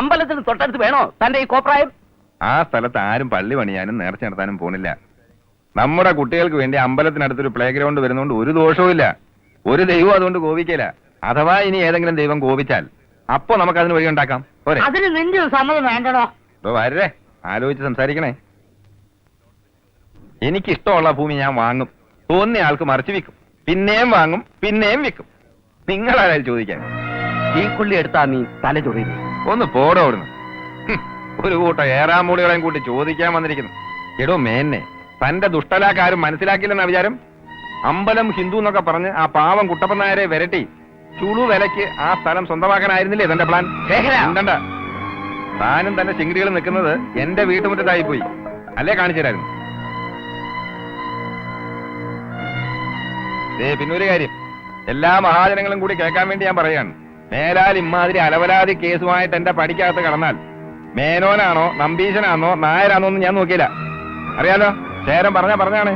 അമ്പലത്തിന് തൊട്ടടുത്ത് വേണോ തന്റെ ഈ കോപ്രായം? ആ സ്ഥലത്ത് ആരും പള്ളി പണിയാനും നേർച്ച നടത്താനും പോണില്ല. നമ്മുടെ കുട്ടികൾക്ക് വേണ്ടി അമ്പലത്തിനടുത്തൊരു പ്ലേ ഗ്രൗണ്ട് വരുന്നതുകൊണ്ട് ഒരു ദോഷവുമില്ല. ഒരു ദൈവം അതുകൊണ്ട് കോപിക്കില്ല. അഥവാ ഇനി ഏതെങ്കിലും ദൈവം കോപിച്ചാൽ അപ്പൊ നമുക്ക് അതിന് വഴി ഉണ്ടാക്കാം. പോരെ? അതിന് നിന്റെ സമ്മതം വേണ്ടടോ. വരേ, ആലോചിച്ച് സംസാരിക്കണേ. എനിക്കിഷ്ടമുള്ള ഭൂമി ഞാൻ വാങ്ങും, തോന്നിയ ആൾക്ക് മറിച്ചു വിൽക്കും, പിന്നെയും വാങ്ങും, പിന്നെയും വിൽക്കും. നിങ്ങളാരും ചോദിക്കാൻ ഈ കുള്ളി എടുത്താ നീ തല ചൊറിയുന്നു. ഒന്ന് പോടോ അവിടുന്ന്. ഒരു കൂട്ടം ഏറാമൂളികളെയും കൂട്ടി ചോദിക്കാൻ വന്നിരിക്കുന്നു. എടോ മേന്നെ, തന്റെ ദുഷ്ടലാക്കാരും മനസ്സിലാക്കില്ലെന്ന വിചാരം? അമ്പലം ഹിന്ദു എന്നൊക്കെ പറഞ്ഞ് ആ പാവം കുട്ടപ്പൻ നായരെ വിരട്ടി ചുളു വിലക്ക് ആ സ്ഥലം സ്വന്തമാക്കാനായിരുന്നില്ലേ തന്റെ പ്ലാൻ? ഉണ്ടണ്ട. താനും തന്റെ ചിങ്കിടികൾ നിൽക്കുന്നത് എന്റെ വീട്ടുമുറ്റത്തായി പോയി അല്ലേ? കാണിച്ചു തരായിരുന്നു. പിന്നൊരു കാര്യം, എല്ലാ മഹാജനങ്ങളും കൂടി കേൾക്കാൻ വേണ്ടി ഞാൻ പറയാണ്. മേലാൽ ഇമ്മാതിരി അലവലാതി കേസുമായിട്ട് എന്റെ പടിക്കകത്ത് കടന്നാൽ മേനോനാണോ നമ്പീശനാണോ നായരാണോ എന്ന് ഞാൻ നോക്കിയില്ല. അറിയാലോ, ശേരം പറഞ്ഞാണ്.